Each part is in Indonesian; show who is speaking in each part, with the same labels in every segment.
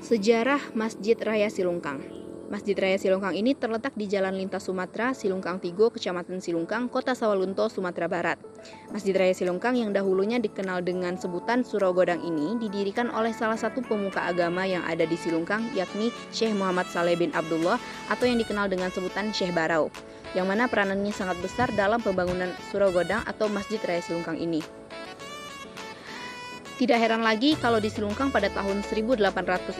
Speaker 1: Sejarah Masjid Raya Silungkang. Masjid Raya Silungkang ini terletak di Jalan Lintas Sumatera, Silungkang Tigo, Kecamatan Silungkang, Kota Sawalunto, Sumatera Barat. Masjid Raya Silungkang yang dahulunya dikenal dengan sebutan Surau Godang ini didirikan oleh salah satu pemuka agama yang ada di Silungkang, yakni Syekh Muhammad Saleh bin Abdullah atau yang dikenal dengan sebutan Syekh Barau, yang mana peranannya sangat besar dalam pembangunan Surau Godang atau Masjid Raya Silungkang ini. Tidak heran lagi kalau di Silungkang pada tahun 1800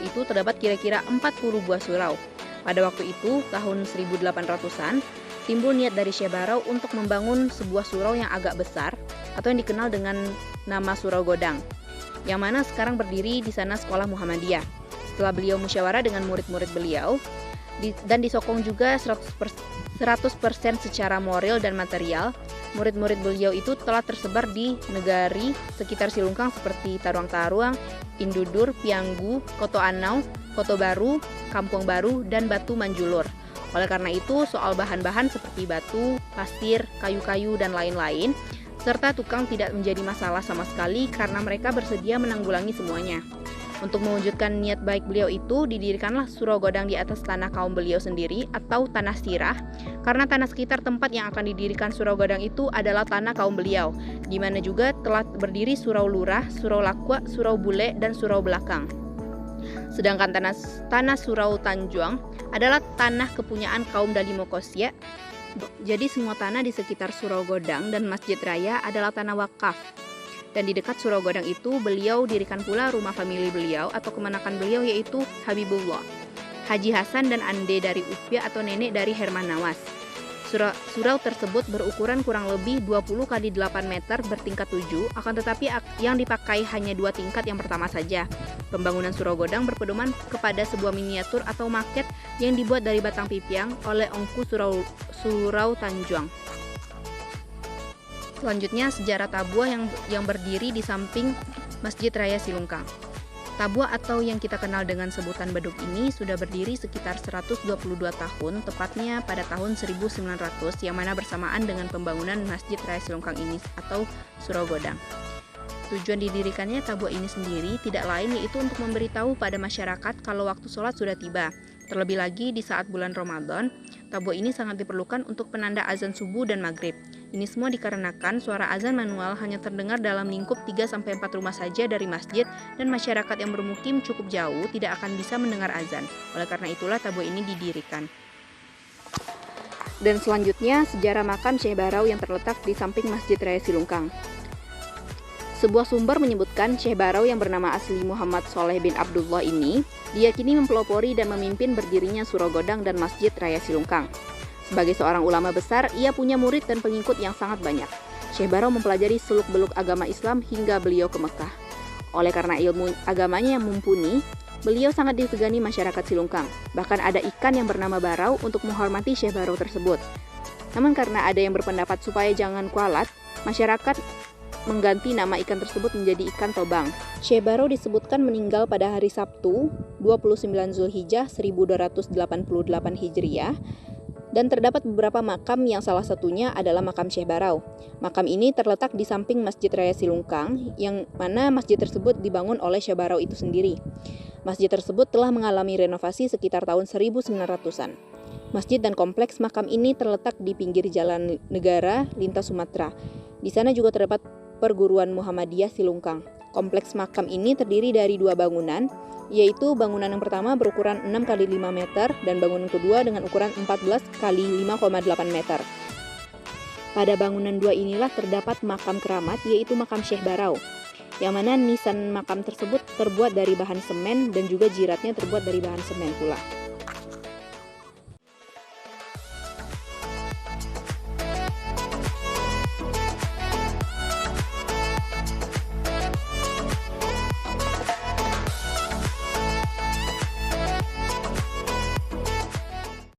Speaker 1: itu terdapat kira-kira 40 buah surau. Pada waktu itu, tahun 1800-an, timbul niat dari Syekh Barau untuk membangun sebuah surau yang agak besar atau yang dikenal dengan nama Surau Godang, yang mana sekarang berdiri di sana Sekolah Muhammadiyah. Setelah beliau musyawarah dengan murid-murid beliau, dan disokong juga 100% secara moral dan material, murid-murid beliau itu telah tersebar di negari sekitar Silungkang seperti Taruang-Taruang, Indudur, Pianggu, Koto Anau, Koto Baru, Kampung Baru, dan Batu Manjulur. Oleh karena itu, soal bahan-bahan seperti batu, pasir, kayu-kayu, dan lain-lain, serta tukang tidak menjadi masalah sama sekali karena mereka bersedia menanggulangi semuanya. Untuk mewujudkan niat baik beliau itu, didirikanlah Surau Godang di atas tanah kaum beliau sendiri atau tanah sirah, karena tanah sekitar tempat yang akan didirikan Surau Godang itu adalah tanah kaum beliau, di mana juga telah berdiri Surau Lurah, Surau Lakwa, Surau Bule, dan Surau Belakang. Sedangkan tanah Surau Tanjuang adalah tanah kepunyaan kaum Dalimokosya. Jadi semua tanah di sekitar Surau Godang dan Masjid Raya adalah tanah wakaf. Dan di dekat Surau Godang itu beliau dirikan pula rumah famili beliau atau kemenakan beliau, yaitu Habibullah, Haji Hasan dan Ande dari Upya atau nenek dari Herman Nawas. Surau tersebut berukuran kurang lebih 20 x 8 meter bertingkat 7, akan tetapi yang dipakai hanya 2 tingkat yang pertama saja. Pembangunan Surau Godang berpedoman kepada sebuah miniatur atau maket yang dibuat dari batang pipiang oleh Ongku Surau Tanjuang. Selanjutnya, sejarah Tabua yang berdiri di samping Masjid Raya Silungkang. Tabua atau yang kita kenal dengan sebutan Beduk ini sudah berdiri sekitar 122 tahun, tepatnya pada tahun 1900, yang mana bersamaan dengan pembangunan Masjid Raya Silungkang ini atau Surau Godang. Tujuan didirikannya Tabua ini sendiri tidak lain yaitu untuk memberitahu pada masyarakat kalau waktu sholat sudah tiba. Terlebih lagi di saat bulan Ramadan, Tabua ini sangat diperlukan untuk penanda azan subuh dan maghrib. Ini semua dikarenakan suara azan manual hanya terdengar dalam lingkup 3-4 rumah saja dari masjid, dan masyarakat yang bermukim cukup jauh tidak akan bisa mendengar azan. Oleh karena itulah Tabua ini didirikan. Dan selanjutnya, sejarah makam Syekh Barau yang terletak di samping Masjid Raya Silungkang. Sebuah sumber menyebutkan Syekh Barau yang bernama asli Muhammad Saleh bin Abdullah ini diyakini mempelopori dan memimpin berdirinya Surau Godang dan Masjid Raya Silungkang. Sebagai seorang ulama besar, ia punya murid dan pengikut yang sangat banyak. Syekh Barau mempelajari seluk-beluk agama Islam hingga beliau ke Mekah. Oleh karena ilmu agamanya yang mumpuni, beliau sangat disegani masyarakat Silungkang. Bahkan ada ikan yang bernama Barau untuk menghormati Syekh Barau tersebut. Namun karena ada yang berpendapat supaya jangan kualat, masyarakat mengganti nama ikan tersebut menjadi ikan tobang. Syekh Barau disebutkan meninggal pada hari Sabtu, 29 Zulhijjah 1288 Hijriah, dan terdapat beberapa makam yang salah satunya adalah makam Syekh Barau. Makam ini terletak di samping Masjid Raya Silungkang, yang mana masjid tersebut dibangun oleh Syekh Barau itu sendiri. Masjid tersebut telah mengalami renovasi sekitar tahun 1900-an. Masjid dan kompleks makam ini terletak di pinggir jalan negara lintas Sumatera. Di sana juga terdapat perguruan Muhammadiyah Silungkang. Kompleks makam ini terdiri dari 2 bangunan, yaitu bangunan yang pertama berukuran 6 x 5 meter dan bangunan kedua dengan ukuran 14 x 5,8 meter. Pada bangunan 2 inilah terdapat makam keramat, yaitu makam Syekh Barau, yang mana nisan makam tersebut terbuat dari bahan semen dan juga jiratnya terbuat dari bahan semen pula.